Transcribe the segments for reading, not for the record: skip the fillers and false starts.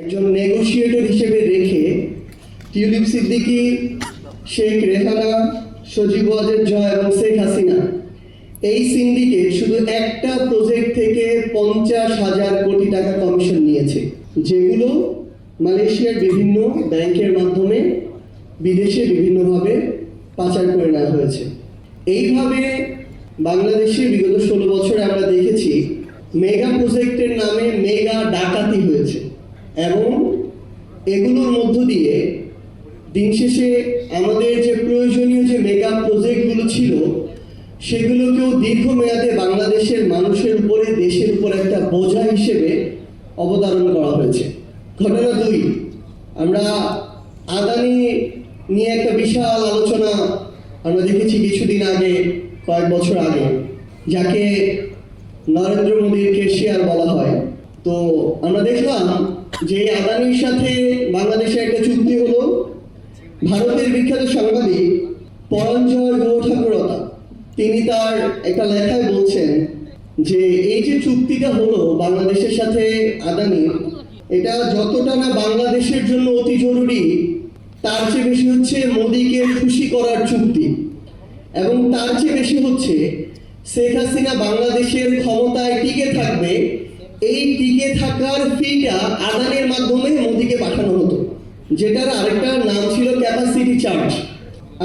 একজন নেগোশিয়েটর হিসেবে রেখে টিউলিপ সিদ্দিকী, শেখ রেহানা, সজীব ওয়াজেদ জয় এবং শেখ হাসিনা এই সিন্ডিকেট শুধু একটা প্রজেক্ট থেকে 50,000 কোটি টাকা কমিশন নিয়েছে, যেগুলো মালয়েশিয়ার বিভিন্ন ব্যাংকের মাধ্যমে বিদেশে বিভিন্নভাবে পাচার করে নেওয়া হয়েছে। এইভাবে বাংলাদেশে বিগত 16 বছরে আমরা দেখেছি মেগা প্রজেক্টের নামে মেগা ডাকাতি হয়েছে এবং এগুলোর মধ্য দিয়ে দিন শেষে আমাদের যে প্রয়োজনীয় যে মেগা প্রজেক্টগুলো ছিল সেগুলোকেও দীর্ঘমেয়াদে বাংলাদেশের মানুষের উপরে, দেশের উপর একটা বোঝা হিসেবে অবতারণ করা হয়েছে। ঘটনা 2, আমরা আদানি নিয়ে একটা বিশাল আলোচনা আমরা দেখেছি কিছুদিন আগে, কয়েক বছর আগে, যাকে নরেন্দ্র মোদীর কেশিয়ার বলা হয়। তো আমরা দেখলাম যে আদানির সাথে বাংলাদেশের একটা চুক্তি হলো। ভারতের বিখ্যাত সাংবাদিক পরঞ্জয় গুহঠাকুরতা তিনি তার একটা লেখায় বলছেন যে এই যে চুক্তিটা হলো বাংলাদেশের সাথে আদানির, এটা যতটা না বাংলাদেশের জন্য অতি জরুরি, তার চেয়ে বেশি হচ্ছে মোদীকে খুশি করার চুক্তি, এবং তার চেয়ে বেশি হচ্ছে শেখ হাসিনা বাংলাদেশের ক্ষমতায় টিকে থাকবে, এই টিকে থাকার ফিটা আদানের মাধ্যমে মোদীকে পাঠানো হতো, যেটার আরেকটা নাম ছিল ক্যাপাসিটি চার্জ।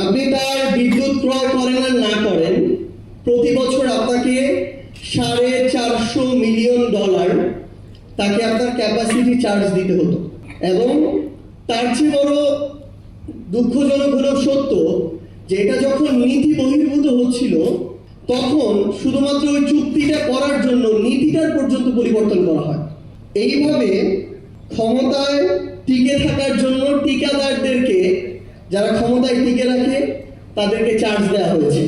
আপনি তার বিদ্যুৎ ক্রয় করেন আর না করেন, প্রতি বছর আপনাকে $450 মিলিয়ন তাকে আপনার ক্যাপাসিটি চার্জ দিতে হতো। এবং তার চেয়ে বড় দুঃখজনক হলেও সত্য যে এটা যখন নীতি বহির্ভূত হচ্ছিল তখন শুধুমাত্র ওই চুক্তিটা করার জন্য নীতিটার পর্যন্ত পরিবর্তন করা হয়। এইভাবে ক্ষমতায় টিকে থাকার জন্য ঠিকাদারদেরকে, যারা ক্ষমতায় টিকে রাখে, তাদেরকে চার্জ দেওয়া হয়েছে।